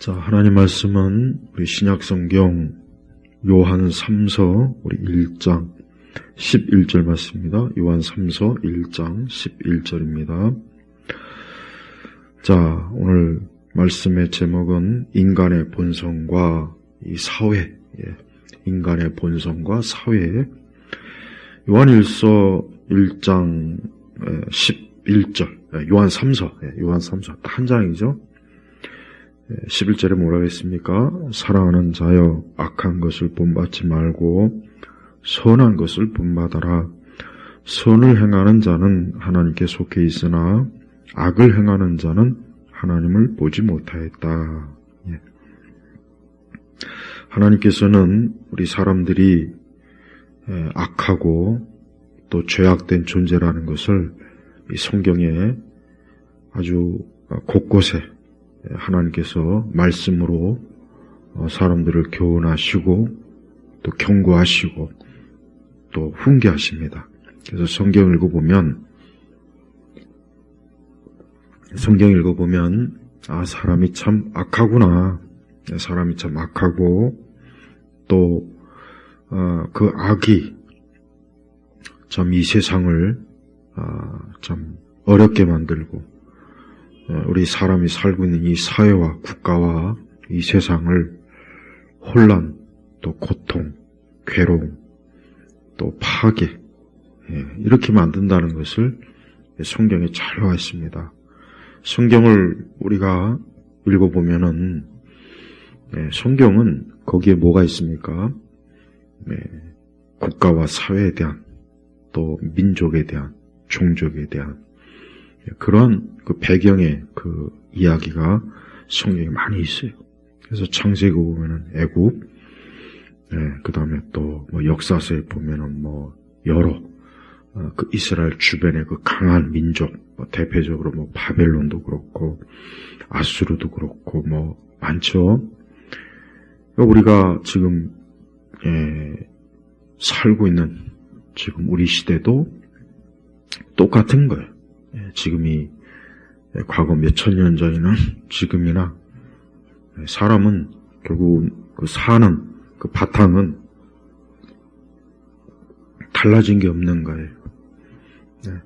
자, 하나님 말씀은 우리 신약성경 요한 3서 우리 1장 11절 말씀입니다. 요한 3서 1장 11절입니다. 자, 오늘 말씀의 제목은 인간의 본성과 이 사회, 인간의 본성과 사회. 요한 1서 1장 11절, 요한 3서 딱 한 장이죠. 11절에 뭐라고 했습니까? 사랑하는 자여, 악한 것을 본받지 말고 선한 것을 본받아라. 선을 행하는 자는 하나님께 속해 있으나 악을 행하는 자는 하나님을 보지 못하였다. 하나님께서는 우리 사람들이 악하고 또 죄악된 존재라는 것을 이 성경에 아주 곳곳에 하나님께서 말씀으로 사람들을 교훈하시고 또 경고하시고 또 훈계하십니다. 그래서 성경 읽어보면 아, 사람이 참 악하구나. 사람이 참 악하고 또 그 악이 참 이 세상을 참 어렵게 만들고 우리 사람이 살고 있는 이 사회와 국가와 이 세상을 혼란, 또 고통, 괴로움, 또 파괴, 이렇게 만든다는 것을 성경에 잘 나와 있습니다. 성경을 우리가 읽어보면은 성경은 거기에 뭐가 있습니까? 국가와 사회에 대한, 또 민족에 대한, 종족에 대한 그런 그 배경의 그 이야기가 성경에 많이 있어요. 그래서 창세기 보면은 애굽, 그 다음에 또 뭐 역사서에 보면은 뭐 여러 그 이스라엘 주변의 그 강한 민족, 뭐 대표적으로 뭐 바벨론도 그렇고 아수르도 그렇고 뭐 많죠. 우리가 지금 살고 있는 지금 우리 시대도 똑같은 거예요. 지금이 과거 몇천 년 전이나 지금이나 사람은 결국 그 사는 그 바탕은 달라진 게 없는 거예요.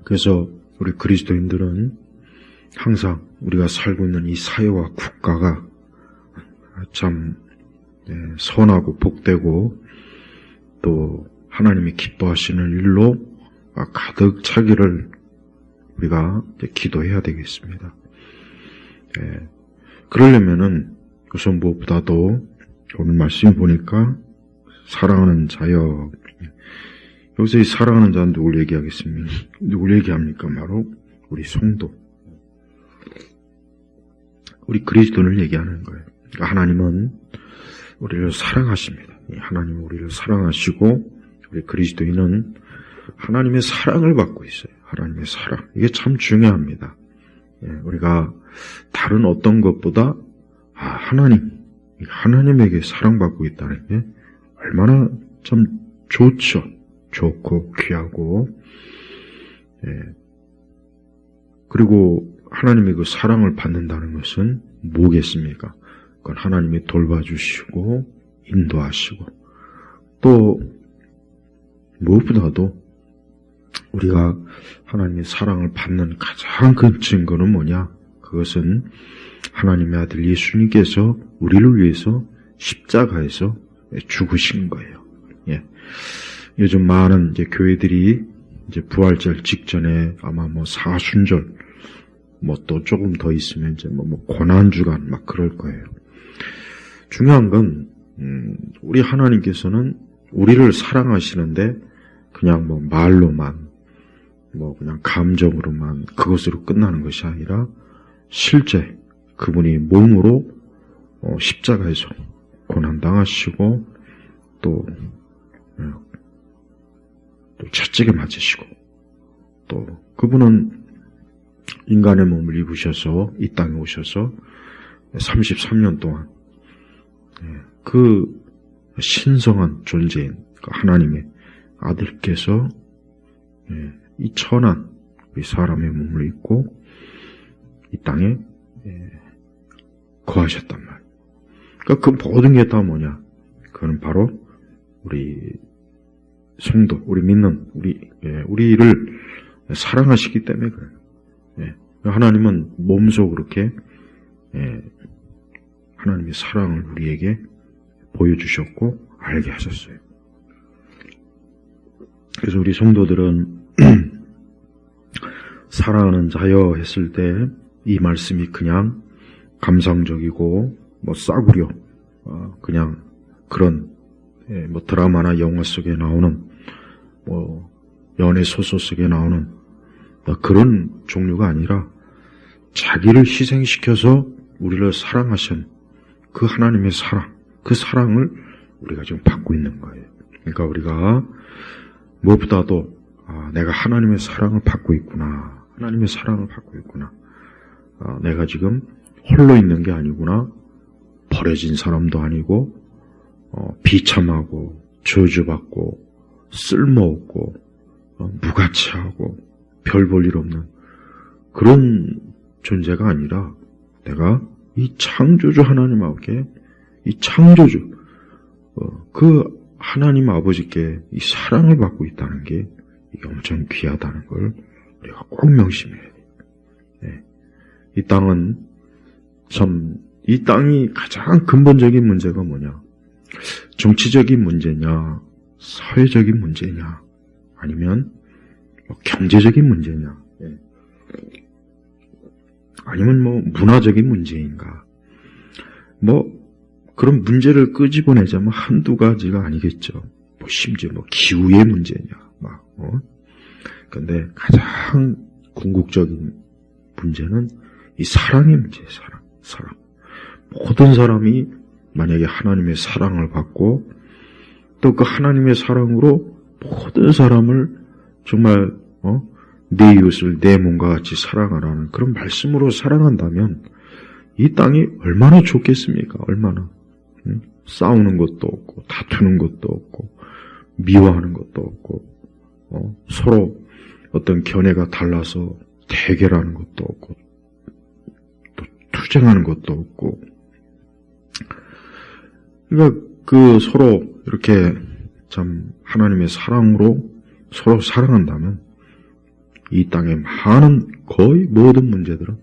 그래서 우리 그리스도인들은 항상 우리가 살고 있는 이 사회와 국가가 참 선하고 복되고 또 하나님이 기뻐하시는 일로 가득 차기를 우리가 기도해야 되겠습니다. 그러려면은 우선 무엇보다도 오늘 말씀 보니까 사랑하는 자여, 여기서 이 사랑하는 자는 누굴 얘기하겠습니까? 누굴 얘기합니까? 바로 우리 성도, 우리 그리스도를 얘기하는 거예요. 그러니까 하나님은 우리를 사랑하십니다. 하나님은 우리를 사랑하시고 우리 그리스도인은 하나님의 사랑을 받고 있어요. 하나님의 사랑. 이게 참 중요합니다. 우리가 다른 어떤 것보다 하나님에게 사랑받고 있다는 게 얼마나 참 좋죠. 좋고 귀하고 그리고 하나님의 그 사랑을 받는다는 것은 뭐겠습니까? 그건 하나님이 돌봐주시고 인도하시고 또 무엇보다도 우리가 하나님의 사랑을 받는 가장 큰 증거는 뭐냐? 그것은 하나님의 아들 예수님께서 우리를 위해서 십자가에서 죽으신 거예요. 요즘 많은 이제 교회들이 이제 부활절 직전에 아마 뭐 사순절, 뭐 또 조금 더 있으면 이제 뭐 고난주간 막 그럴 거예요. 중요한 건 우리 하나님께서는 우리를 사랑하시는데 그냥 뭐 말로만 뭐 그냥 감정으로만 그것으로 끝나는 것이 아니라 실제 그분이 몸으로 십자가에서 고난당하시고 또 채찍에 맞으시고 또 그분은 인간의 몸을 입으셔서 이 땅에 오셔서 33년 동안 그 신성한 존재인 하나님의 아들께서 이 천한 우리 사람의 몸을 입고 이 땅에 거하셨단 말이에요. 그러니까 그 모든 게 다 뭐냐? 그거는 바로 우리 성도, 우리 믿는 우리를 사랑하시기 때문에 그래요. 예. 하나님은 몸소 그렇게 하나님의 사랑을 우리에게 보여주셨고 알게 하셨어요. 그래서 우리 성도들은 사랑하는 자여 했을 때 이 말씀이 그냥 감상적이고 뭐 싸구려 그냥 그런 뭐 드라마나 영화 속에 나오는 뭐 연애 소설 속에 나오는 그런 종류가 아니라 자기를 희생시켜서 우리를 사랑하신 그 하나님의 사랑, 그 사랑을 우리가 지금 받고 있는 거예요. 그러니까 우리가 무엇보다도 내가 하나님의 사랑을 받고 있구나. 하나님의 사랑을 받고 있구나. 내가 지금 홀로 있는 게 아니구나. 버려진 사람도 아니고 비참하고 저주받고 쓸모없고 무가치하고 별 볼 일 없는 그런 존재가 아니라 내가 이 창조주 하나님 아버지께 이 창조주 그 하나님 아버지께 이 사랑을 받고 있다는 게 이게 엄청 귀하다는 걸 우리가 꼭 명심해야 돼요. 네. 이 땅은 이 땅이 가장 근본적인 문제가 뭐냐? 정치적인 문제냐? 사회적인 문제냐? 아니면 경제적인 문제냐? 네. 아니면 문화적인 문제인가? 그런 문제를 끄집어내자면 한두 가지가 아니겠죠. 심지어 기후의 문제냐? 근데 가장 궁극적인 문제는 이 사랑의 문제예요, 사랑. 모든 사람이 만약에 하나님의 사랑을 받고 또 그 하나님의 사랑으로 모든 사람을 정말 내 이웃을 내 몸과 같이 사랑하라는 그런 말씀으로 사랑한다면 이 땅이 얼마나 좋겠습니까? 얼마나. 싸우는 것도 없고 다투는 것도 없고 미워하는 것도 없고 서로 어떤 견해가 달라서 대결하는 것도 없고 또 투쟁하는 것도 없고 그러니까 그 서로 이렇게 참 하나님의 사랑으로 서로 사랑한다면 이 땅의 많은 거의 모든 문제들은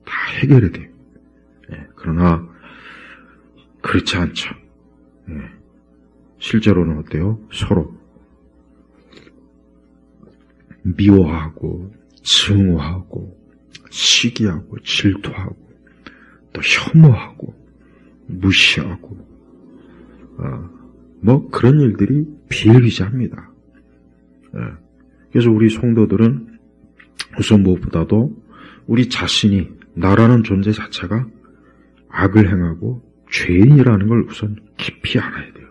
다 해결이 돼요. 그러나 그렇지 않죠. 실제로는 어때요? 서로 미워하고 증오하고 시기하고 질투하고 또 혐오하고 무시하고 그런 일들이 비일비재합니다. 그래서 우리 성도들은 우선 무엇보다도 우리 자신이 나라는 존재 자체가 악을 행하고 죄인이라는 걸 우선 깊이 알아야 돼요.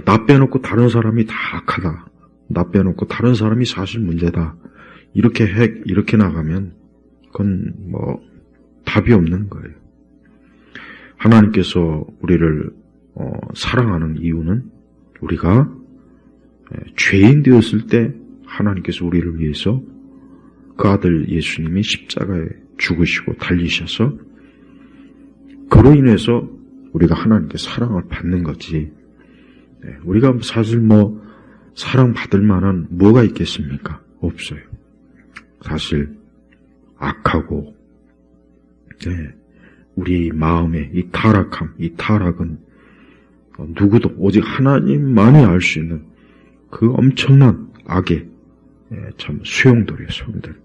나 빼놓고 다른 사람이 다 악하다. 나 빼놓고 다른 사람이 사실 문제다. 이렇게 나가면 그건 답이 없는 거예요. 하나님께서 우리를 사랑하는 이유는 우리가 죄인 되었을 때 하나님께서 우리를 위해서 그 아들 예수님이 십자가에 죽으시고 달리셔서 그로 인해서 우리가 하나님께 사랑을 받는 거지. 우리가 사실 사랑받을 만한 뭐가 있겠습니까? 없어요. 사실 악하고 우리 마음의 이 타락함, 이 타락은 누구도 오직 하나님만이 알 수 있는 그 엄청난 악의 참 수용돌이에요, 수용돌이.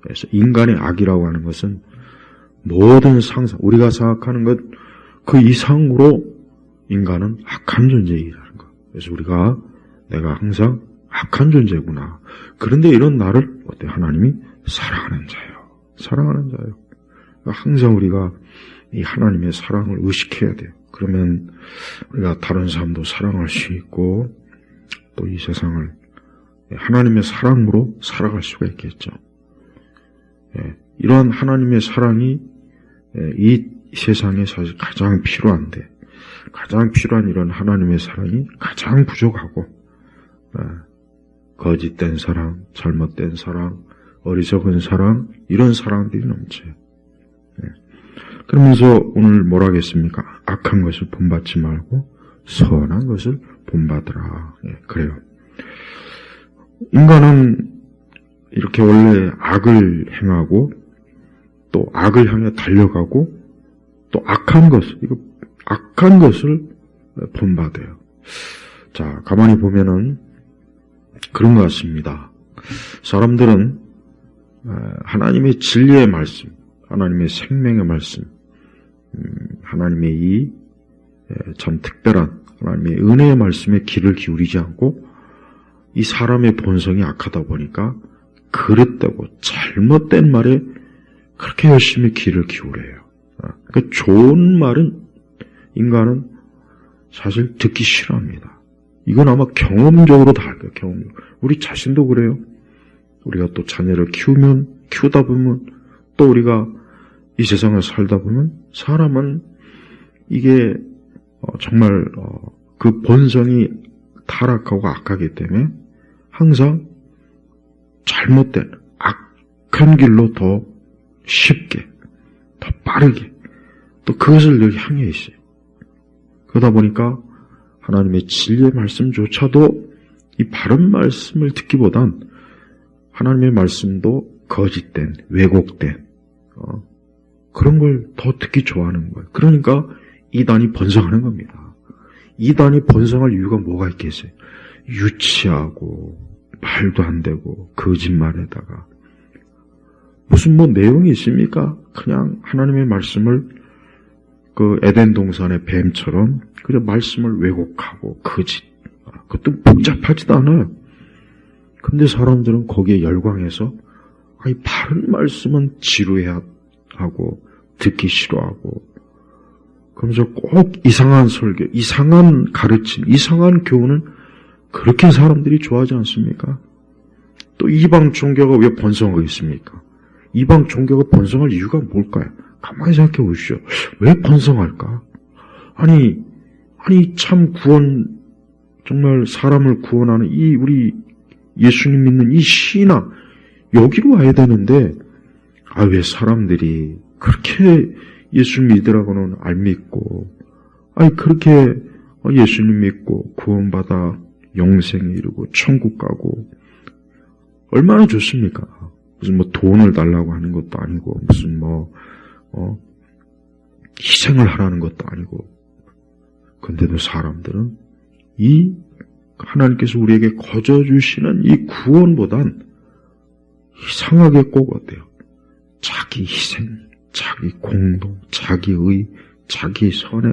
그래서 인간의 악이라고 하는 것은 모든 상상, 우리가 생각하는 것 그 이상으로 인간은 악한 존재이라는 것. 그래서 내가 항상 악한 존재구나. 그런데 이런 나를 하나님이 사랑하는 자예요. 사랑하는 자예요. 항상 우리가 이 하나님의 사랑을 의식해야 돼요. 그러면 우리가 다른 사람도 사랑할 수 있고 또 이 세상을 하나님의 사랑으로 살아갈 수가 있겠죠. 이러한 하나님의 사랑이 이 세상에 사실 가장 필요한데 가장 필요한 이런 하나님의 사랑이 가장 부족하고 거짓된 사랑, 잘못된 사랑, 어리석은 사랑 이런 사랑들이 넘쳐요. 그러면서 오늘 뭐라 하겠습니까? 악한 것을 본받지 말고 선한 것을 본받으라. 예, 그래요. 인간은 이렇게 원래 악을 행하고 또 악을 향해 달려가고 또 악한 것을 본받아요. 자, 가만히 보면은 그런 것 같습니다. 사람들은 하나님의 진리의 말씀, 하나님의 생명의 말씀, 하나님의 이 참 특별한 하나님의 은혜의 말씀에 귀를 기울이지 않고 이 사람의 본성이 악하다 보니까 그릇되고 잘못된 말에 그렇게 열심히 귀를 기울여요. 그러니까 좋은 말은 인간은 사실 듣기 싫어합니다. 이건 아마 경험적으로 다 알 거예요. 경험적으로. 우리 자신도 그래요. 우리가 또 자녀를 키우다 보면 또 우리가 이 세상을 살다 보면 사람은 이게 정말 그 본성이 타락하고 악하기 때문에 항상 잘못된 악한 길로 더 쉽게, 더 빠르게 또 그것을 늘 향해 있어요. 그러다 보니까 하나님의 진리의 말씀조차도 이 바른 말씀을 듣기보단 하나님의 말씀도 거짓된, 왜곡된 그런 걸 더 듣기 좋아하는 거예요. 그러니까 이단이 번성하는 겁니다. 이단이 번성할 이유가 뭐가 있겠어요? 유치하고 말도 안 되고 거짓말에다가 무슨 내용이 있습니까? 그냥 하나님의 말씀을 그 에덴 동산의 뱀처럼 그냥 말씀을 왜곡하고 거짓. 그것도 복잡하지도 않아요. 근데 사람들은 거기에 열광해서 아니 바른 말씀은 지루해야 하고 듣기 싫어하고 그러면서 꼭 이상한 설교, 이상한 가르침, 이상한 교훈은 그렇게 사람들이 좋아하지 않습니까? 또 이방 종교가 왜 번성하고 있습니까? 이방 종교가 번성할 이유가 뭘까요? 가만히 생각해 보십시오. 왜 번성할까? 아니 참 구원, 정말 사람을 구원하는 이 우리 예수님 믿는 이 신앙, 여기로 와야 되는데, 왜 사람들이 그렇게 예수 믿으라고는 안 믿고, 그렇게 예수님 믿고 구원받아 영생에 이르고 천국 가고, 얼마나 좋습니까? 무슨 돈을 달라고 하는 것도 아니고, 무슨 희생을 하라는 것도 아니고, 근데도 사람들은 이 하나님께서 우리에게 거저주시는 이 구원보단 이상하게 꼭 어때요? 자기 희생, 자기 공동, 자기 의, 자기 선에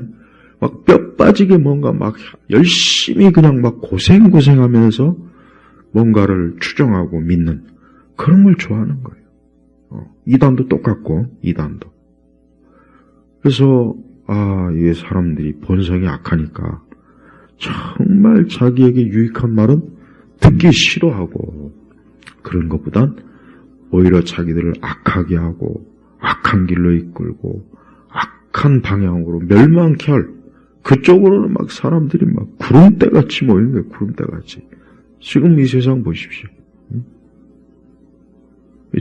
막 뼈 빠지게 뭔가 막 열심히 그냥 막 고생하면서 뭔가를 추정하고 믿는 그런 걸 좋아하는 거예요. 이단도 똑같고, 이단도. 그래서 이게 사람들이 본성이 악하니까 정말 자기에게 유익한 말은 듣기 싫어하고 그런 것보단 오히려 자기들을 악하게 하고 악한 길로 이끌고 악한 방향으로 멸망케 할 그쪽으로는 막 사람들이 막 구름대같이 모이는 거예요. 구름대같이. 지금 이 세상 보십시오.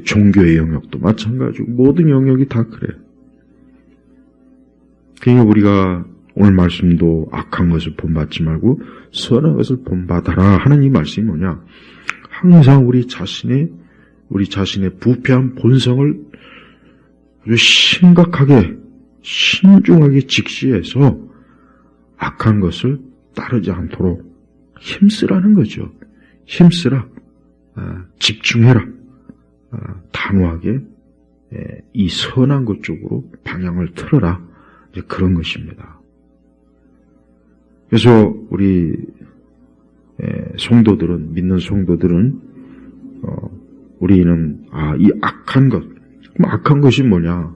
종교의 영역도 마찬가지고 모든 영역이 다 그래요. 그러니까 우리가 오늘 말씀도 악한 것을 본받지 말고 선한 것을 본받아라 하는 이 말씀이 뭐냐? 항상 우리 자신의 부패한 본성을 아주 심각하게 신중하게 직시해서 악한 것을 따르지 않도록 힘쓰라는 거죠. 힘쓰라. 집중해라. 단호하게 이 선한 것 쪽으로 방향을 틀어라. 이제 그런 것입니다. 그래서 우리 성도들은, 믿는 성도들은 우리는 이 악한 것, 그럼 악한 것이 뭐냐?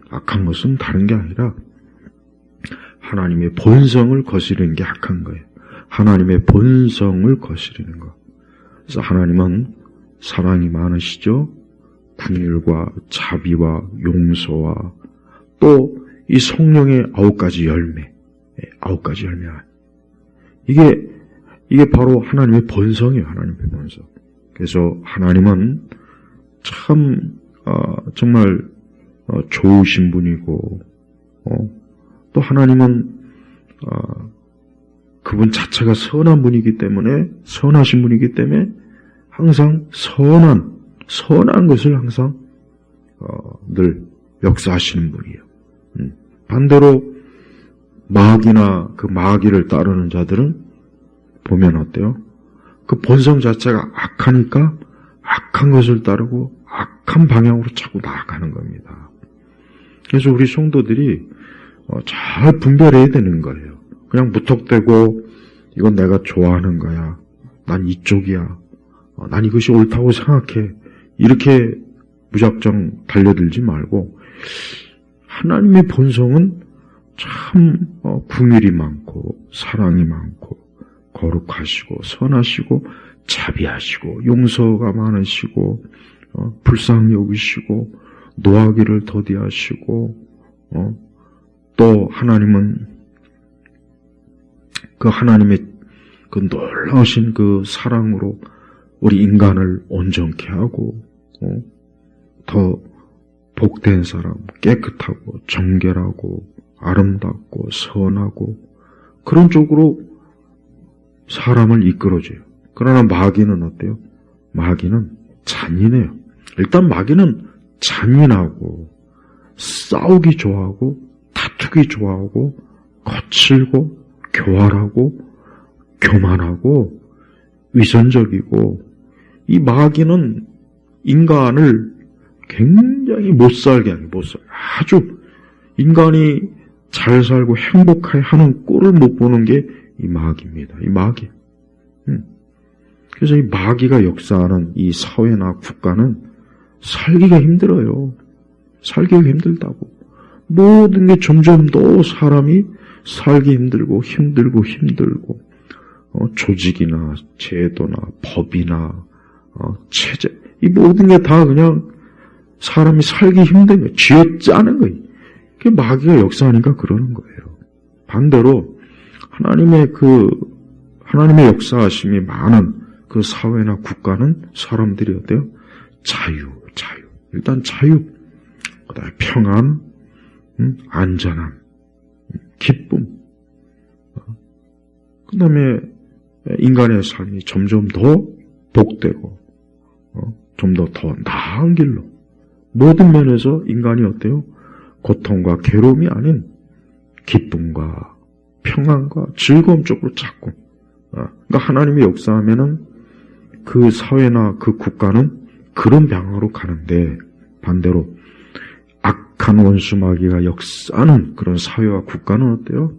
악한 것은 다른 게 아니라 하나님의 본성을 거스르는 게 악한 거예요. 하나님의 본성을 거스르는 것. 그래서 하나님은 사랑이 많으시죠? 긍휼과 자비와 용서와 또 이 성령의 9가지 열매, 9가지 열매. 이게 바로 하나님의 본성이에요. 하나님의 본성. 그래서 하나님은 참 정말 좋으신 분이고, 또 하나님은 그분 자체가 선한 분이기 때문에, 선하신 분이기 때문에 항상 선한 것을 항상 늘 역사하시는 분이에요. 반대로 마귀나 그 마귀를 따르는 자들은 보면 어때요? 그 본성 자체가 악하니까 악한 것을 따르고 악한 방향으로 자꾸 나아가는 겁니다. 그래서 우리 성도들이 잘 분별해야 되는 거예요. 그냥 무턱대고 이건 내가 좋아하는 거야, 난 이쪽이야, 난 이것이 옳다고 생각해, 이렇게 무작정 달려들지 말고 하나님의 본성은 참 긍휼이 많고 사랑이 많고 거룩하시고 선하시고 자비하시고 용서가 많으시고 불쌍히 여기시고 노하기를 더디하시고 또 하나님은 그 하나님의 그 놀라우신 그 사랑으로 우리 인간을 온전케 하고 더 복된 사람, 깨끗하고 정결하고 아름답고 선하고 그런 쪽으로 사람을 이끌어줘요. 그러나 마귀는 어때요? 마귀는 잔인해요. 일단 마귀는 잔인하고 싸우기 좋아하고 다투기 좋아하고 거칠고 교활하고 교만하고 위선적이고, 이 마귀는 인간을 굉장히 못살게 하는, 아주 인간이 잘 살고 행복하게 하는 꼴을 못 보는 게 이 마귀입니다. 이 마귀. 그래서 이 마귀가 역사하는 이 사회나 국가는 살기가 힘들어요. 살기가 힘들다고. 모든 게 점점 더 사람이 살기 힘들고 조직이나 제도나 법이나 체제, 이 모든 게 다 그냥 사람이 살기 힘든 거예요. 쥐어짜는 거예요. 그게 마귀가 역사하니까 그러는 거예요. 반대로 하나님의 역사하심이 많은 그 사회나 국가는 사람들이 어때요? 자유. 일단 자유. 그다음에 평안, 안전함, 기쁨. 그다음에 인간의 삶이 점점 더 복되고, 좀 더 나은 길로. 모든 면에서 인간이 어때요? 고통과 괴로움이 아닌 기쁨과 평안과 즐거움 쪽으로 자꾸. 그러니까 하나님이 역사하면은 그 사회나 그 국가는 그런 방향으로 가는데, 반대로 악한 원수 마귀가 역사하는 그런 사회와 국가는 어때요?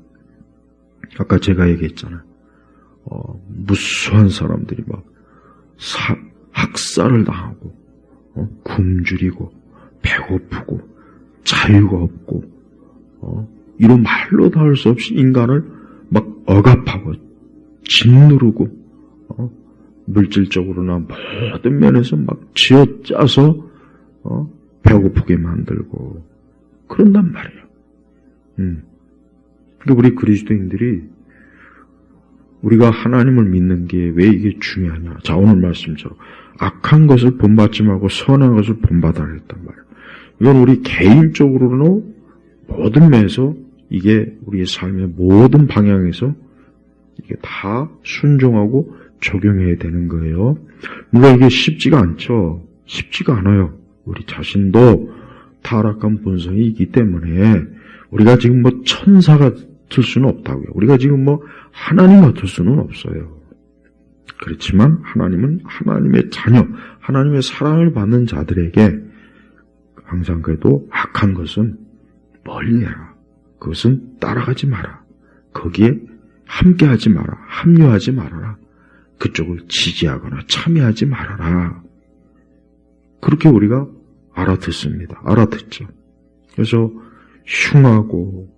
아까 제가 얘기했잖아요. 무수한 사람들이 막 학살을 당하고, 굶주리고, 배고프고, 자유가 없고, 이런 말로 다 할 수 없이 인간을 막 억압하고, 짓누르고, 물질적으로나 모든 면에서 막 쥐어짜서, 배고프게 만들고, 그런단 말이에요. 그러니까 우리 그리스도인들이 우리가 하나님을 믿는 게 왜 이게 중요하냐. 자, 오늘 말씀처럼 악한 것을 본받지 말고 선한 것을 본받아야 했단 말이에요. 이건 우리 개인적으로는 모든 면에서 이게 우리의 삶의 모든 방향에서 이게 다 순종하고 적용해야 되는 거예요. 물론 이게 쉽지가 않죠. 쉽지가 않아요. 우리 자신도 타락한 본성이 있기 때문에 우리가 지금 뭐 천사가 될 수는 없다고요. 우리가 지금 뭐 하나님 같을 수는 없어요. 그렇지만 하나님은 하나님의 자녀, 하나님의 사랑을 받는 자들에게 항상 그래도 악한 것은 멀리해라. 그것은 따라가지 마라. 거기에 함께하지 마라. 합류하지 말아라. 그쪽을 지지하거나 참여하지 말아라. 그렇게 우리가 알아듣습니다. 알아듣죠. 그래서 흉하고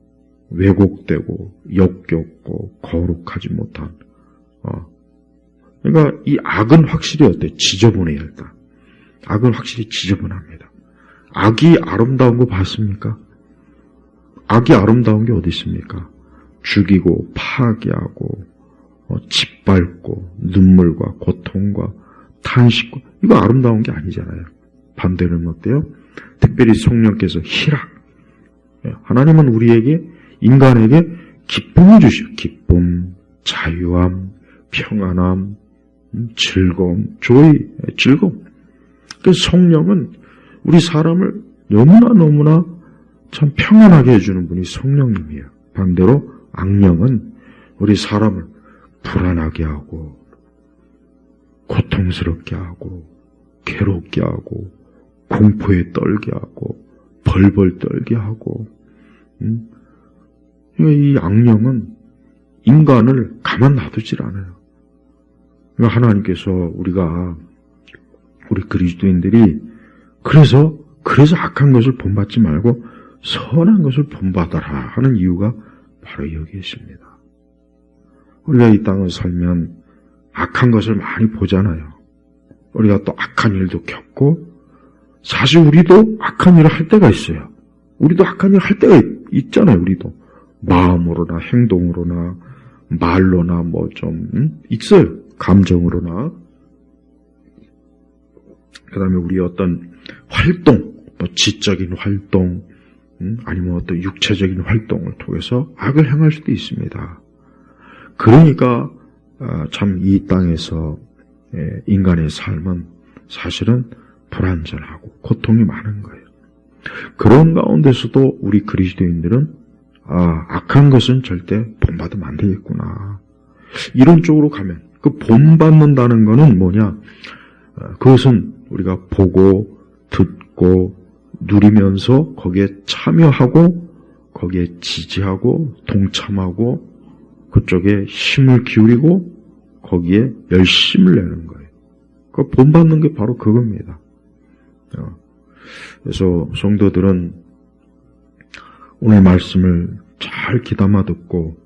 왜곡되고 역겹고 거룩하지 못한 그러니까 이 악은 확실히 어때? 지저분해요. 일단 악은 확실히 지저분합니다. 악이 아름다운 거 봤습니까? 악이 아름다운 게 어디 있습니까? 죽이고 파괴하고 짓밟고 눈물과 고통과 탄식과, 이거 아름다운 게 아니잖아요. 반대로는 어때요? 특별히 성령께서 희락. 하나님은 우리에게, 인간에게 기쁨을 주시오. 기쁨, 자유함, 평안함, 즐거움, 조이, 즐거움. 그 성령은 우리 사람을 너무나 참 평안하게 해주는 분이 성령님이에요. 반대로 악령은 우리 사람을 불안하게 하고, 고통스럽게 하고, 괴롭게 하고, 공포에 떨게 하고, 벌벌 떨게 하고, 이 악령은 인간을 가만 놔두질 않아요. 하나님께서 우리 그리스도인들이 그래서 악한 것을 본받지 말고 선한 것을 본받아라 하는 이유가 바로 여기에 있습니다. 우리가 이 땅을 살면 악한 것을 많이 보잖아요. 우리가 또 악한 일도 겪고, 사실 우리도 악한 일을 할 때가 있어요. 우리도 악한 일을 할 때가 있잖아요. 우리도 마음으로나 행동으로나 말로나 있어요. 감정으로나. 그 다음에 우리 어떤 활동, 지적인 활동, 아니면 어떤 육체적인 활동을 통해서 악을 행할 수도 있습니다. 그러니까 참 이 땅에서 인간의 삶은 사실은 불안전하고 고통이 많은 거예요. 그런 가운데서도 우리 그리스도인들은 악한 것은 절대 본받으면 안 되겠구나. 이런 쪽으로 가면 그 본받는다는 거는 뭐냐? 그것은 우리가 보고 듣고 누리면서 거기에 참여하고 거기에 지지하고 동참하고 그쪽에 힘을 기울이고 거기에 열심을 내는 거예요. 그 본받는 게 바로 그겁니다. 그래서 성도들은 오늘 말씀을 잘 귀담아 듣고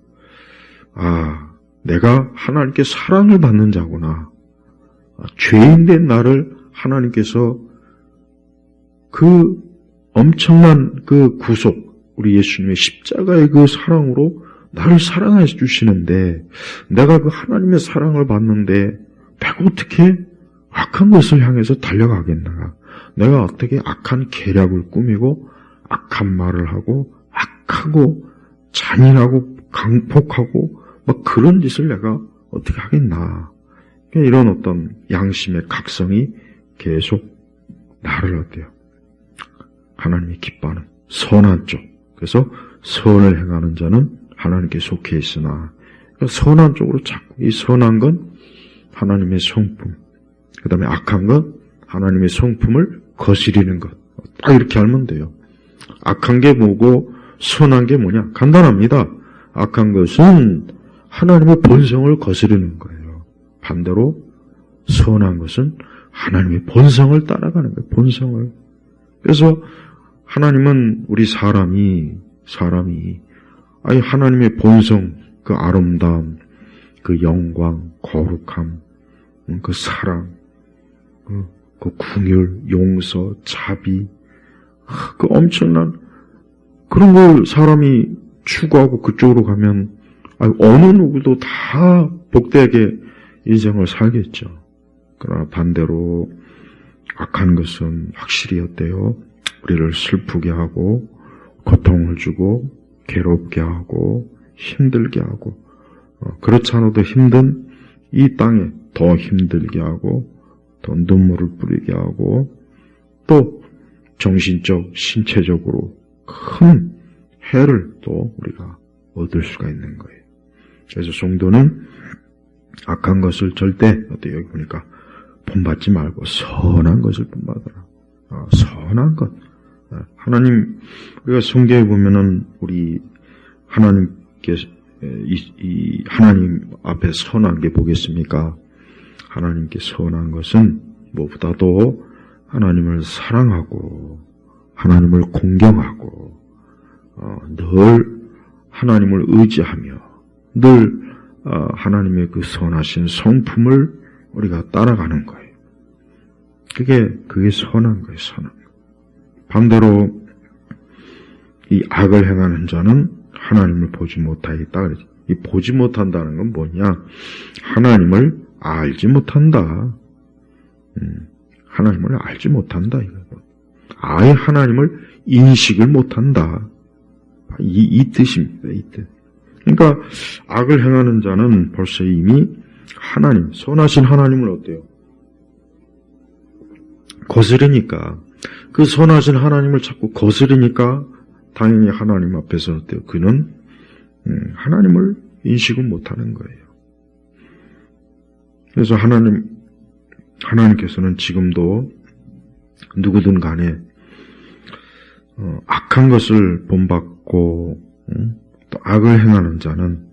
내가 하나님께 사랑을 받는 자구나. 죄인된 나를 하나님께서 그 엄청난 그 구속, 우리 예수님의 십자가의 그 사랑으로 나를 사랑해 주시는데 내가 그 하나님의 사랑을 받는데 내가 어떻게 악한 것을 향해서 달려가겠나. 내가 어떻게 악한 계략을 꾸미고 악한 말을 하고 악하고 잔인하고 강폭하고 그런 짓을 내가 어떻게 하겠나. 이런 어떤 양심의 각성이 계속 나를 어때요? 하나님이 기뻐하는 선한 쪽. 그래서 선을 행하는 자는 하나님께 속해 있으나 선한 쪽으로 자꾸 이 선한 건 하나님의 성품, 그 다음에 악한 건 하나님의 성품을 거스리는 것. 딱 이렇게 알면 돼요. 악한 게 뭐고 선한 게 뭐냐? 간단합니다. 악한 것은 하나님의 본성을 거스르는 거예요. 반대로 선한 것은 하나님의 본성을 따라가는 거예요. 본성을. 그래서 하나님은 우리 사람이 하나님의 본성, 그 아름다움, 그 영광, 거룩함, 그 사랑, 그 긍휼, 용서, 자비, 그 엄청난 그런 걸 사람이 추구하고 그쪽으로 가면 어느 누구도 다 복되게 인생을 살겠죠. 그러나 반대로 악한 것은 확실히 어때요? 우리를 슬프게 하고 고통을 주고 괴롭게 하고 힘들게 하고 그렇지 않아도 힘든 이 땅에 더 힘들게 하고 더 눈물을 뿌리게 하고 또 정신적, 신체적으로 큰 해를 또 우리가 얻을 수가 있는 거예요. 그래서 성도는 악한 것을 절대 여기 보니까 본받지 말고 선한 것을 본받아라. 선한 것. 하나님, 우리가 성경에 보면은 우리 하나님께 이 하나님 앞에 선한 게 뭐겠습니까? 하나님께 선한 것은 무엇보다도 하나님을 사랑하고 하나님을 공경하고 늘 하나님을 의지하며 늘 하나님의 그 선하신 성품을 우리가 따라가는 거예요. 그게 선한 거예요. 선한 거. 반대로 이 악을 행하는 자는 하나님을 보지 못하겠다 그러지. 이 보지 못한다는 건 뭐냐? 하나님을 알지 못한다. 하나님을 알지 못한다 이거. 아예 하나님을 인식을 못한다. 이 뜻입니다. 이 뜻. 그러니까 악을 행하는 자는 벌써 이미 하나님, 선하신 하나님을 어때요? 거스르니까, 그 선하신 하나님을 자꾸 거스르니까 당연히 하나님 앞에서 어때요? 그는 하나님을 인식을 못하는 거예요. 그래서 하나님께서는 지금도 누구든 간에 악한 것을 본받고 또 악을 행하는 자는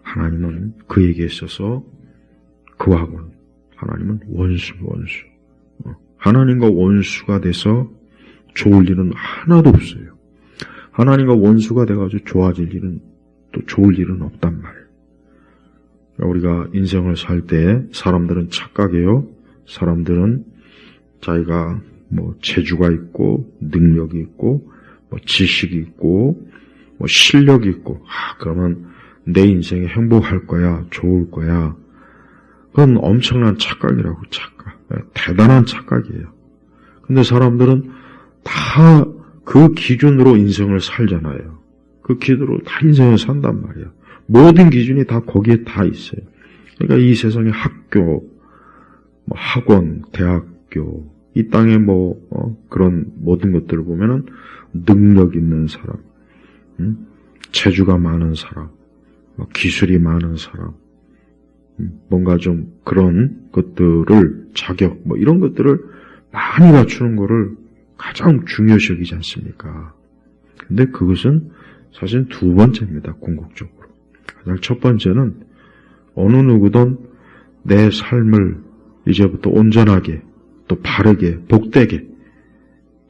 하나님은 그에게 있어서 그하고는 하나님은 원수. 하나님과 원수가 돼서 좋을 일은 하나도 없어요. 하나님과 원수가 돼가지고 좋아질 일은 또 좋을 일은 없단 말이에요. 우리가 인생을 살 때 사람들은 착각해요. 사람들은 자기가 재주가 있고 능력이 있고 지식이 있고 실력이 있고 그러면 내 인생에 행복할 거야, 좋을 거야. 그건 엄청난 착각이라고. 착각. 대단한 착각이에요. 근데 사람들은 다 그 기준으로 인생을 살잖아요. 그 기준으로 다 인생을 산단 말이에요. 모든 기준이 다 거기에 다 있어요. 그러니까 이 세상의 학교, 학원, 대학교, 이 땅에 그런 모든 것들을 보면은 능력 있는 사람, 재주가 많은 사람, 기술이 많은 사람, 뭔가 좀 그런 것들을 자격, 이런 것들을 많이 갖추는 거를 가장 중요시 여기지 않습니까? 근데 그것은 사실 두 번째입니다, 궁극적으로. 가장 첫 번째는 어느 누구든 내 삶을 이제부터 온전하게, 또 바르게, 복되게,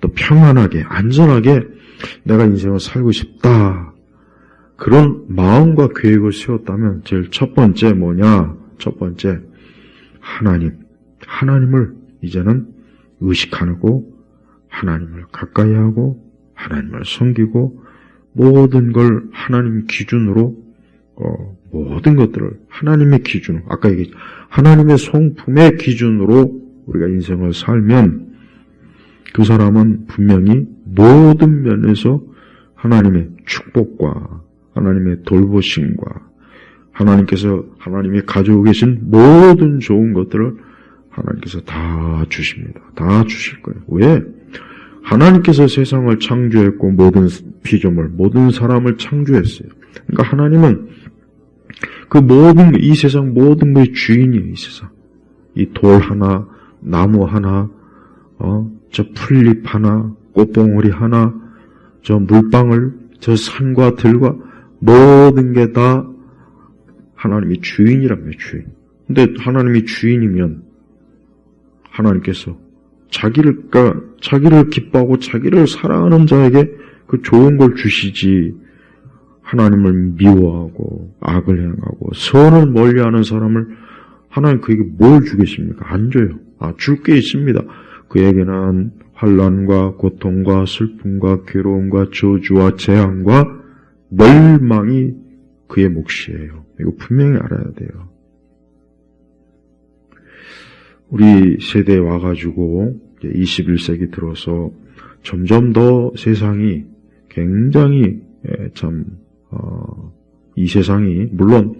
또 평안하게, 안전하게 내가 인생을 살고 싶다. 그런 마음과 계획을 세웠다면 제일 첫 번째 뭐냐? 첫 번째, 하나님을 이제는 의식하고 하나님을 가까이 하고 하나님을 섬기고 모든 걸 하나님 기준으로 모든 것들을 하나님의 기준으로 아까 얘기했죠. 하나님의 성품의 기준으로 우리가 인생을 살면 그 사람은 분명히 모든 면에서 하나님의 축복과 하나님의 돌보심과 하나님이 가지고 계신 모든 좋은 것들을 하나님께서 다 주십니다. 다 주실 거예요. 왜? 하나님께서 세상을 창조했고 모든 피조물, 모든 사람을 창조했어요. 그러니까 하나님은 이 세상 모든 것의 주인이에요. 이 세상. 이 돌 하나, 나무 하나, 저 풀잎 하나, 꽃봉오리 하나, 저 물방울, 저 산과 들과 모든 게 다 하나님이 주인이라며, 주인. 근데 하나님이 주인이면 하나님께서 자기를 기뻐하고 자기를 사랑하는 자에게 그 좋은 걸 주시지, 하나님을 미워하고 악을 행하고 선을 멀리하는 사람을 하나님 그에게 뭘 주겠습니까? 안 줘요. 줄 게 있습니다. 그에게는 환난과 고통과 슬픔과 괴로움과 저주와 재앙과 멸망이 그의 몫이에요. 이거 분명히 알아야 돼요. 우리 세대에 와가지고 21세기 들어서 점점 더 세상이 굉장히 이 세상이 물론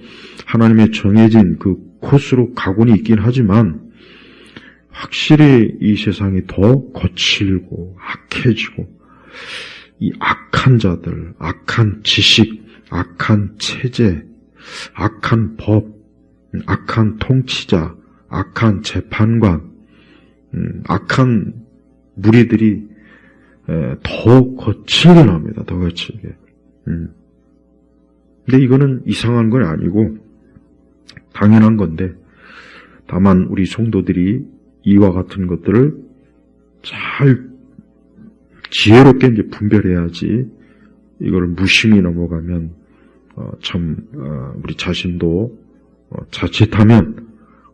하나님의 정해진 그 코스로 가고는 있긴 하지만 확실히 이 세상이 더 거칠고 악해지고 이 악한 자들, 악한 지식, 악한 체제, 악한 법, 악한 통치자, 악한 재판관, 악한 무리들이 더 거칠게 나옵니다. 더 거칠게. 근데 이거는 이상한 건 아니고 당연한 건데 다만 우리 성도들이 이와 같은 것들을 잘 지혜롭게 이제 분별해야지 이거를 무심히 넘어가면 우리 자신도 자칫하면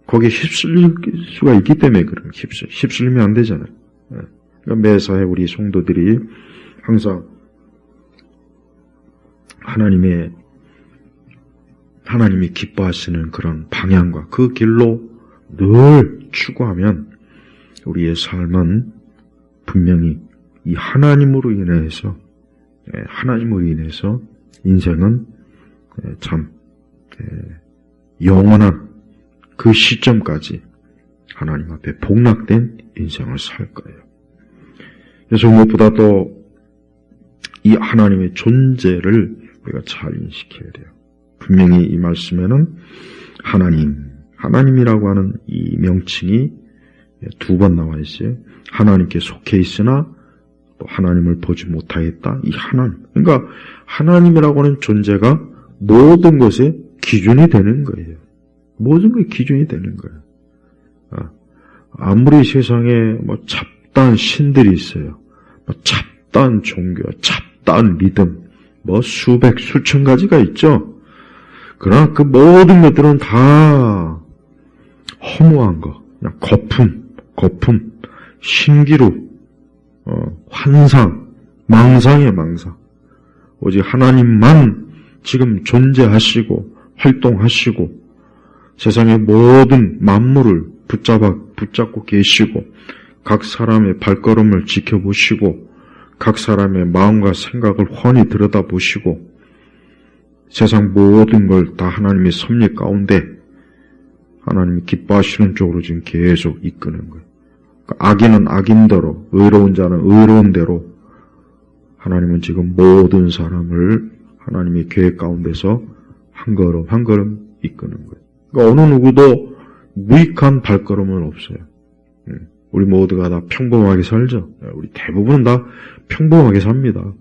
거기에 휩쓸릴 수가 있기 때문에 그래요. 휩쓸리면 안 되잖아요. 그러니까 매사에 우리 성도들이 항상 하나님이 기뻐하시는 그런 방향과 그 길로 늘 추구하면 우리의 삶은 분명히 이 하나님으로 인해서 인생은 참 영원한 그 시점까지 하나님 앞에 복락된 인생을 살 거예요. 그래서 무엇보다도 이 하나님의 존재를 우리가 잘 인식해야 돼요. 분명히 이 말씀에는 하나님이라고 하는 이 명칭이 2번 나와 있어요. 하나님께 속해 있으나 또 하나님을 보지 못하겠다. 이 하나님. 그러니까 하나님이라고 하는 존재가 모든 것의 기준이 되는 거예요. 모든 것의 기준이 되는 거예요. 아무리 세상에 잡다한 신들이 있어요. 잡다한 종교, 잡다한 믿음, 수백, 수천 가지가 있죠. 그러나 그 모든 것들은 다 허무한 거, 그냥 거품, 신기루, 환상, 망상의 망상. 오직 하나님만 지금 존재하시고 활동하시고 세상의 모든 만물을 붙잡고 계시고 각 사람의 발걸음을 지켜보시고 각 사람의 마음과 생각을 훤히 들여다보시고 세상 모든 걸 다 하나님의 섭리 가운데 하나님이 기뻐하시는 쪽으로 지금 계속 이끄는 거예요. 악인은 악인대로, 의로운 자는 의로운 대로 하나님은 지금 모든 사람을 하나님의 계획 가운데서 한 걸음 한 걸음 이끄는 거예요. 그러니까 어느 누구도 무익한 발걸음은 없어요. 우리 모두가 다 평범하게 살죠. 우리 대부분은 다 평범하게 삽니다.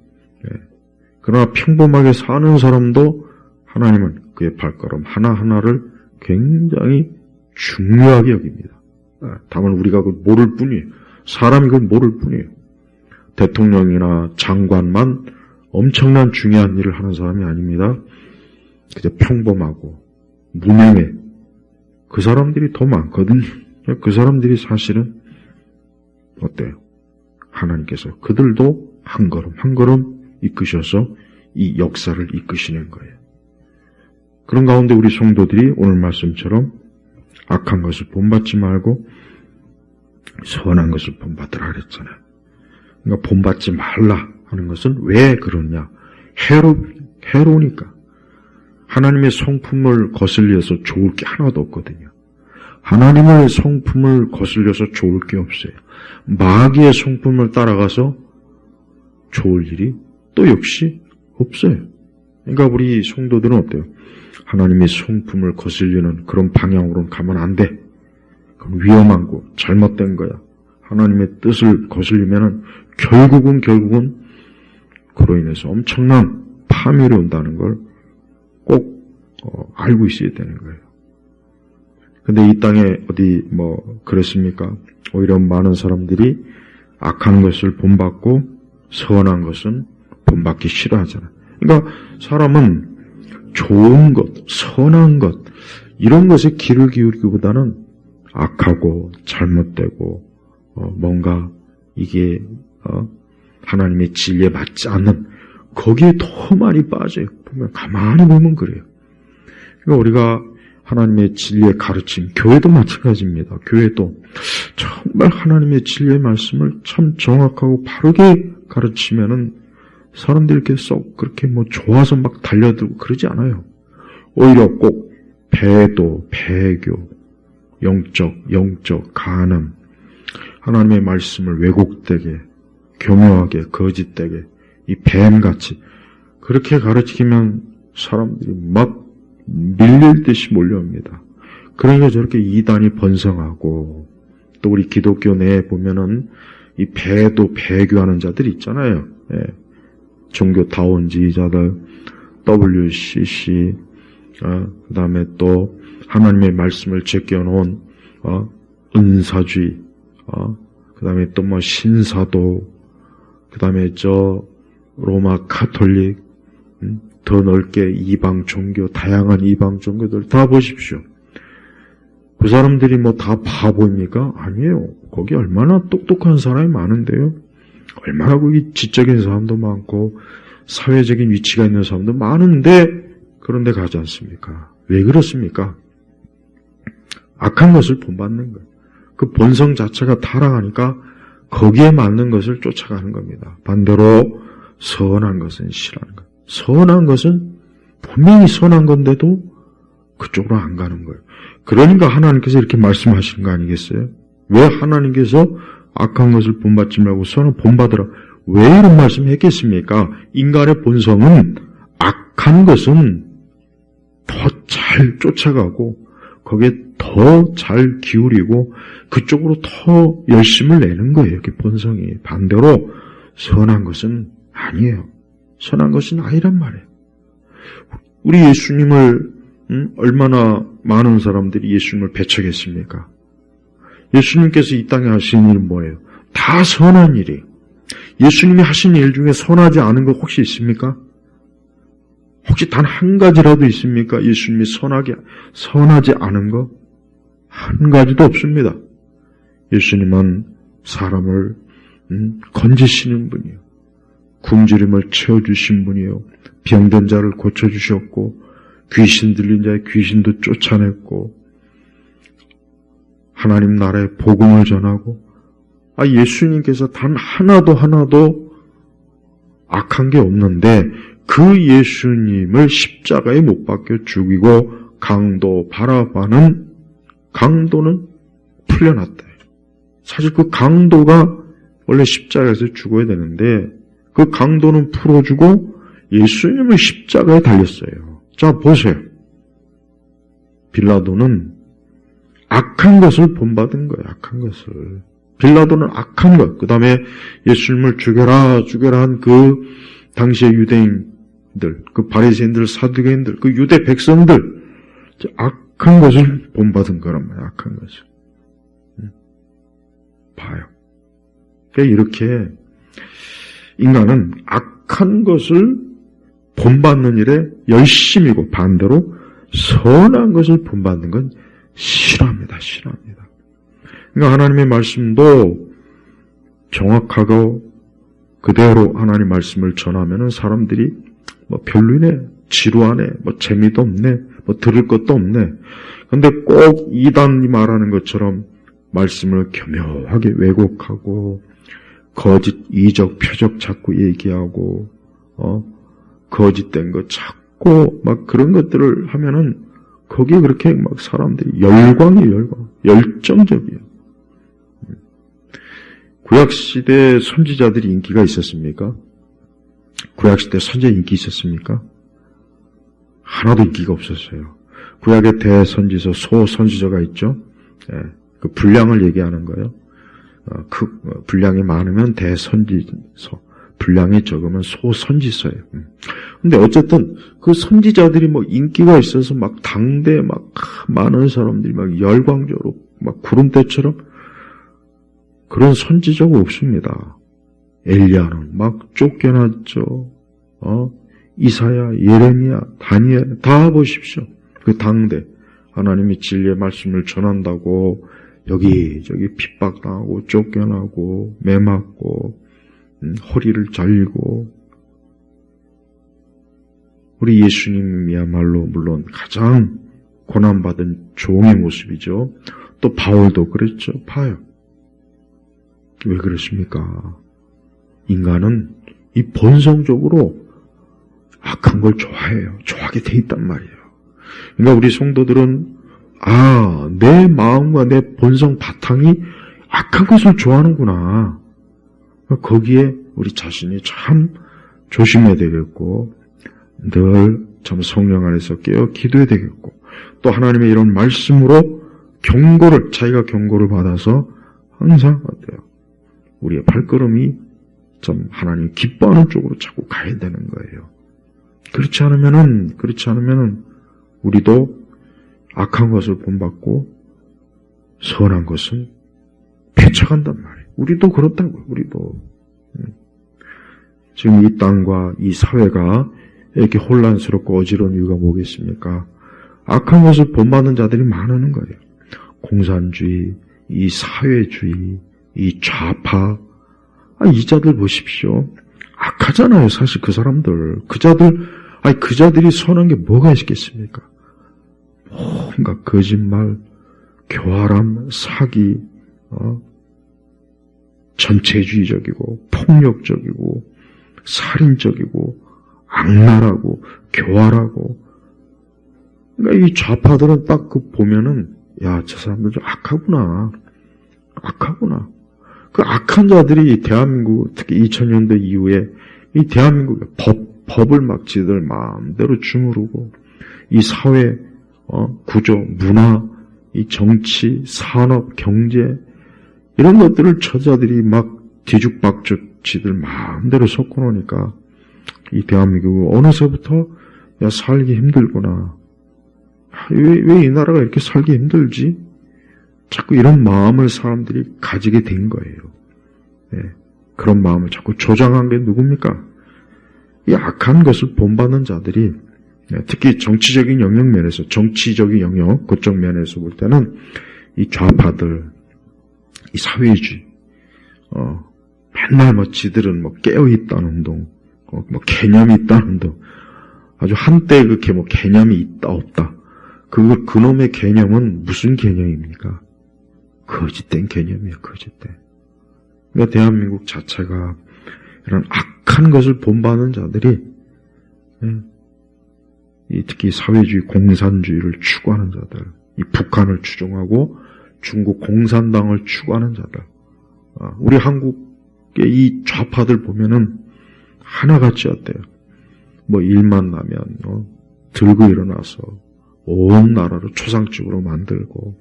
그러나 평범하게 사는 사람도 하나님은 그의 발걸음 하나하나를 굉장히 중요하게 여깁니다. 다만 우리가 그걸 모를 뿐이에요. 사람이 그걸 모를 뿐이에요. 대통령이나 장관만 엄청난 중요한 일을 하는 사람이 아닙니다. 그저 평범하고 무명해. 그 사람들이 더 많거든요. 그 사람들이 사실은 어때요? 하나님께서 그들도 한 걸음 한 걸음 이끄셔서 이 역사를 이끄시는 거예요. 그런 가운데 우리 성도들이 오늘 말씀처럼 악한 것을 본받지 말고 선한 것을 본받으라 그랬잖아요. 그러니까 본받지 말라 하는 것은 왜 그러냐? 해로우니까. 하나님의 성품을 거슬려서 좋을 게 하나도 없거든요. 하나님의 성품을 거슬려서 좋을 게 없어요. 마귀의 성품을 따라가서 좋을 일이 또 역시 없어요. 그러니까 우리 성도들은 어때요? 하나님의 성품을 거슬리는 그런 방향으로는 가면 안 돼. 그건 위험한 거, 잘못된 거야. 하나님의 뜻을 거슬리면은 결국은 그로 인해서 엄청난 파멸이 온다는 걸 꼭 알고 있어야 되는 거예요. 근데 이 땅에 어디 그랬습니까? 오히려 많은 사람들이 악한 것을 본받고 선한 것은 본받기 싫어하잖아요. 그러니까 사람은 좋은 것, 선한 것 이런 것에 귀를 기울이기보다는 악하고 잘못되고 뭔가 이게 하나님의 진리에 맞지 않는 거기에 더 많이 빠져요. 보면 가만히 보면 그래요. 그러니까 우리가 하나님의 진리의 가르침, 교회도 마찬가지입니다. 교회도 정말 하나님의 진리의 말씀을 참 정확하고 바르게 가르치면은 사람들이 이렇게 썩 그렇게 좋아서 막 달려들고 그러지 않아요. 오히려 꼭 배도, 배교, 영적 간음, 하나님의 말씀을 왜곡되게, 교묘하게, 거짓되게, 이 뱀같이 그렇게 가르치면 사람들이 막 밀릴 듯이 몰려옵니다. 그러니까 저렇게 이단이 번성하고 또 우리 기독교 내에 보면은 이 배도 배교하는 자들이 있잖아요. 종교 다원주의자들, WCC, 그 다음에 또 하나님의 말씀을 제껴놓은 은사주의, 그 다음에 또 신사도, 그 다음에 로마 카톨릭, 더 넓게 이방 종교, 다양한 이방 종교들 다 보십시오. 그 사람들이 다 바보입니까? 아니에요. 거기 얼마나 똑똑한 사람이 많은데요. 얼마나 거기 지적인 사람도 많고 사회적인 위치가 있는 사람도 많은데 그런데 가지 않습니까? 왜 그렇습니까? 악한 것을 본받는 거예요. 그 본성 자체가 타락하니까 거기에 맞는 것을 쫓아가는 겁니다. 반대로 선한 것은 싫어하는 것. 선한 것은 분명히 선한 건데도 그쪽으로 안 가는 거예요. 그러니까 하나님께서 이렇게 말씀하시는 거 아니겠어요? 왜 하나님께서 악한 것을 본받지 말고 선한 본받으라. 왜 이런 말씀 했겠습니까? 인간의 본성은 악한 것은 더 잘 쫓아가고 거기에 더 잘 기울이고 그쪽으로 더 열심을 내는 거예요. 이렇게 본성이. 반대로 선한 것은 아니에요. 선한 것은 아니란 말이에요. 우리 예수님을 얼마나 많은 사람들이 예수님을 배척했습니까? 예수님께서 이 땅에 하신 일은 뭐예요? 다 선한 일이에요. 예수님이 하신 일 중에 선하지 않은 거 혹시 있습니까? 혹시 단 한 가지라도 있습니까? 예수님이 선하지 않은 거? 한 가지도 없습니다. 예수님은 사람을 건지시는 분이에요. 굶주림을 채워주신 분이에요. 병든 자를 고쳐주셨고 귀신 들린 자의 귀신도 쫓아냈고 하나님 나라의 복음을 전하고 예수님께서 단 하나도 악한 게 없는데 그 예수님을 십자가에 못 박혀 죽이고 강도 바라바는 강도는 풀려났다. 사실 그 강도가 원래 십자가에서 죽어야 되는데 그 강도는 풀어주고 예수님을 십자가에 달렸어요. 자 보세요. 빌라도는 악한 것을 본받은 거예요. 악한 것을. 빌라도는 악한 것. 그 다음에 예수님을 죽여라 한 그 당시의 유대인들, 그 바리새인들, 사두개인들, 그 유대 백성들 악한 것을 본받은 거란 말이에요. 악한 것을. 봐요. 그러니까 이렇게 인간은 악한 것을 본받는 일에 열심이고 반대로 선한 것을 본받는 건 싫어합니다. 그러니까 하나님의 말씀도 정확하고 그대로 하나님 말씀을 전하면은 사람들이 별로네, 지루하네, 재미도 없네, 들을 것도 없네. 근데 꼭 이단이 말하는 것처럼 말씀을 교묘하게 왜곡하고 거짓, 이적, 표적 자꾸 얘기하고 거짓된 거 찾고 그런 것들을 하면은 거기에 그렇게 사람들이 열정적이에요. 구약시대 선지자들이 인기가 있었습니까? 구약시대 선지자 인기 있었습니까? 하나도 인기가 없었어요. 구약의 대선지서, 소선지서가 있죠. 그 분량을 얘기하는 거예요. 분량이 많으면 대선지서, 분량이 적으면 소선지서예요. 근데 어쨌든 그 선지자들이 인기가 있어서 당대 많은 사람들이 열광적으로 구름대처럼 그런 선지자가 없습니다. 엘리야는 쫓겨났죠. 이사야, 예레미야, 다니엘 다 보십시오. 그 당대 하나님이 진리의 말씀을 전한다고 여기저기 핍박당하고 쫓겨나고 매맞고 허리를 잘리고 우리 예수님이야말로 물론 가장 고난받은 종의 모습이죠. 또 바울도 그랬죠. 봐요. 왜 그렇습니까? 인간은 이 본성적으로 악한 걸 좋아해요. 좋아하게 돼 있단 말이에요. 그러니까 우리 성도들은 내 마음과 내 본성 바탕이 악한 것을 좋아하는구나. 거기에 우리 자신이 참 조심해야 되겠고 늘 참 성령 안에서 깨어 기도해야 되겠고 또 하나님의 이런 말씀으로 자기가 경고를 받아서 항상 어때요? 우리의 발걸음이 좀 하나님 기뻐하는 쪽으로 자꾸 가야 되는 거예요. 그렇지 않으면은 우리도 악한 것을 본받고 선한 것은 배척한단 말이에요. 우리도 그렇다고요. 우리도. 지금 이 땅과 이 사회가 이렇게 혼란스럽고 어지러운 이유가 뭐겠습니까? 악한 것을 본받는 자들이 많은 거예요. 공산주의, 이 사회주의, 이 좌파, 이 자들 보십시오. 악하잖아요, 사실 그 사람들. 그 자들이 선한 게 뭐가 있겠습니까? 뭔가 거짓말, 교활함, 사기, 전체주의적이고 폭력적이고 살인적이고 악랄하고 교활하고, 그러니까 이 좌파들은 딱 그 보면은 야, 저 사람들 좀 악하구나. 그 악한 자들이 대한민국, 특히 2000년대 이후에 이 대한민국의 법을 막 지들 마음대로 주무르고, 이 사회, 구조, 문화, 이 정치, 산업, 경제, 이런 것들을 저자들이 막 뒤죽박죽 지들 마음대로 섞어놓으니까, 이 대한민국은 어느새부터, 야, 살기 힘들구나. 왜 이 나라가 이렇게 살기 힘들지? 자꾸 이런 마음을 사람들이 가지게 된 거예요. 네. 그런 마음을 자꾸 조장한 게 누굽니까? 이 악한 것을 본받는 자들이, 특히 정치적인 영역 면에서, 정치적인 영역, 그쪽 면에서 볼 때는 이 좌파들, 이 사회주의, 맨날 뭐 지들은 뭐 깨어있다는 둥, 뭐 개념이 있다는 둥, 아주 한때 그렇게 뭐 개념이 있다 없다. 그놈의 개념은 무슨 개념입니까? 거짓된 개념이에요, 거짓된. 그러니까 대한민국 자체가 이런 악한 것을 본받는 자들이, 특히 사회주의, 공산주의를 추구하는 자들, 이 북한을 추종하고 중국 공산당을 추구하는 자들, 우리 한국의 이 좌파들 보면은 하나같이 어때요? 뭐 일만 나면 들고 일어나서 온 나라를 초상집으로 만들고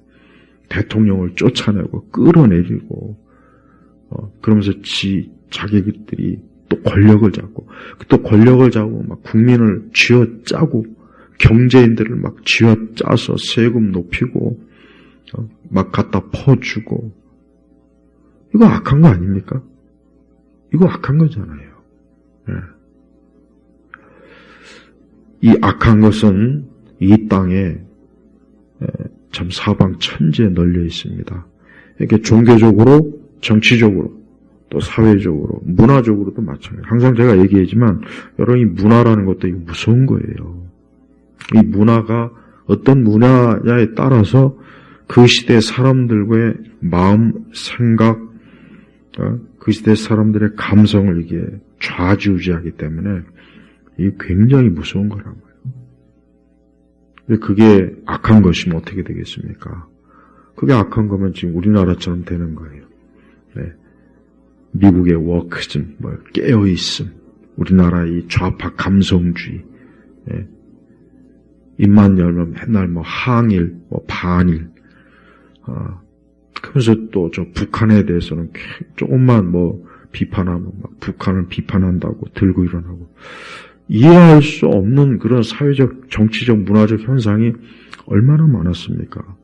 대통령을 쫓아내고 끌어내리고, 그러면서 자기들이 또 권력을 잡고, 또 권력을 잡고 막 국민을 쥐어짜고, 경제인들을 막 쥐어짜서 세금 높이고, 막 갖다 퍼주고, 이거 악한 거 아닙니까? 이거 악한 거잖아요. 네. 이 악한 것은 이 땅에 참 사방 천지에 널려 있습니다. 이렇게 종교적으로, 정치적으로, 또 사회적으로, 문화적으로도 마찬가지예요. 항상 제가 얘기하지만 여러분, 이 문화라는 것도 이거 무서운 거예요. 이 문화가 어떤 문화냐에 따라서 그 시대 사람들과의 마음, 생각, 그 시대 사람들의 감성을 이게 좌지우지하기 때문에 이게 굉장히 무서운 거란 말이에요. 그게 악한 것이면 어떻게 되겠습니까? 그게 악한 거면 지금 우리나라처럼 되는 거예요. 네. 미국의 워크즘, 깨어있음, 우리나라의 좌파 감성주의, 네. 입만 열면 맨날 항일, 반일, 그러면서 또 저 북한에 대해서는 조금만 비판하면 막 북한을 비판한다고 들고 일어나고, 이해할 수 없는 그런 사회적, 정치적, 문화적 현상이 얼마나 많았습니까?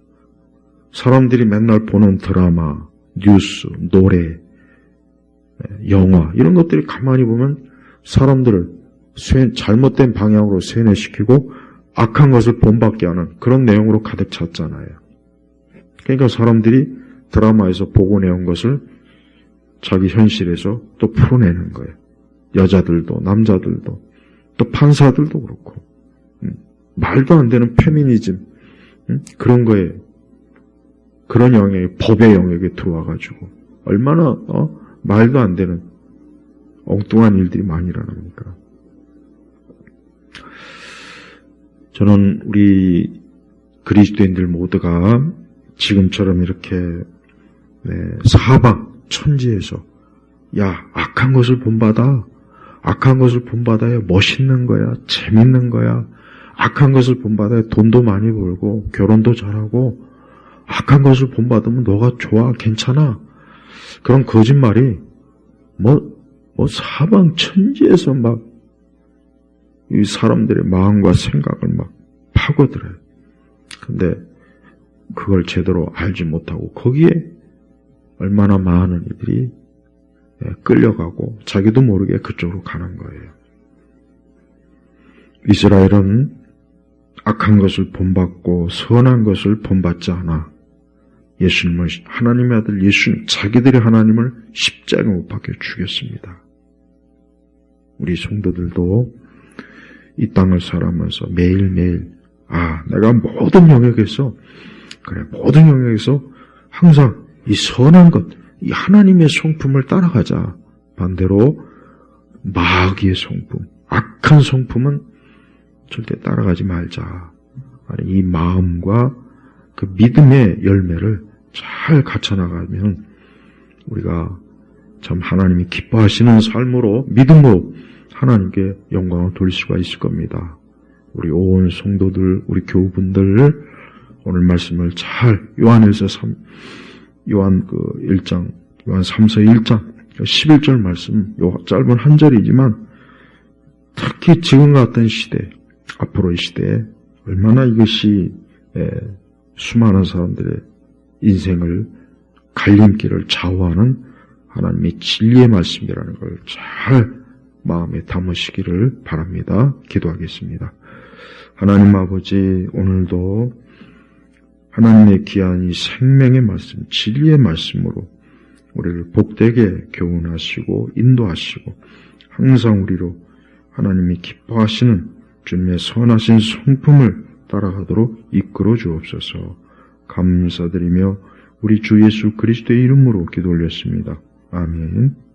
사람들이 맨날 보는 드라마, 뉴스, 노래, 영화, 이런 것들이 가만히 보면 사람들을 잘못된 방향으로 세뇌시키고 악한 것을 본받게 하는 그런 내용으로 가득 찼잖아요. 그러니까 사람들이 드라마에서 보고 내온 것을 자기 현실에서 또 풀어내는 거예요. 여자들도, 남자들도, 또 판사들도 그렇고, 말도 안 되는 페미니즘, 그런 거에, 그런 영역이 법의 영역에 들어와가지고, 얼마나, 말도 안 되는 엉뚱한 일들이 많이 일어납니까? 저는 우리 그리스도인들 모두가 지금처럼 이렇게, 사방, 천지에서, 야, 악한 것을 본받아. 악한 것을 본받아야 멋있는 거야, 재밌는 거야. 악한 것을 본받아야 돈도 많이 벌고 결혼도 잘하고, 악한 것을 본받으면 너가 좋아, 괜찮아. 그런 거짓말이 사방 천지에서 막 이 사람들의 마음과 생각을 막 파고들어요. 근데 그걸 제대로 알지 못하고 거기에 얼마나 많은 이들이 끌려가고 자기도 모르게 그쪽으로 가는 거예요. 이스라엘은 악한 것을 본받고 선한 것을 본받지 않아 예수님을, 하나님의 아들 예수님, 자기들이 하나님을 십자가에 못 박혀 죽였습니다. 우리 성도들도 이 땅을 살아가면서 매일매일 내가 모든 영역에서 항상 이 선한 것, 이 하나님의 성품을 따라가자. 반대로 마귀의 성품, 악한 성품은 절대 따라가지 말자. 이 마음과 그 믿음의 열매를 잘 갖춰나가면 우리가 참 하나님이 기뻐하시는 삶으로, 믿음으로 하나님께 영광을 돌릴 수가 있을 겁니다. 우리 온 성도들, 우리 교우분들 오늘 말씀을 잘 요한에서 요한 1장, 요한 3서 1장 11절 말씀, 요 짧은 한 절이지만 특히 지금 같은 시대, 앞으로의 시대에 얼마나 이것이 수많은 사람들의 인생을 갈림길을 좌우하는 하나님의 진리의 말씀이라는 걸 잘 마음에 담으시기를 바랍니다. 기도하겠습니다. 하나님 아버지, 오늘도 하나님의 귀한 이 생명의 말씀, 진리의 말씀으로 우리를 복되게 교훈하시고 인도하시고 항상 우리로 하나님이 기뻐하시는 주님의 선하신 성품을 따라가도록 이끌어 주옵소서. 감사드리며 우리 주 예수 그리스도의 이름으로 기도 올렸습니다. 아멘.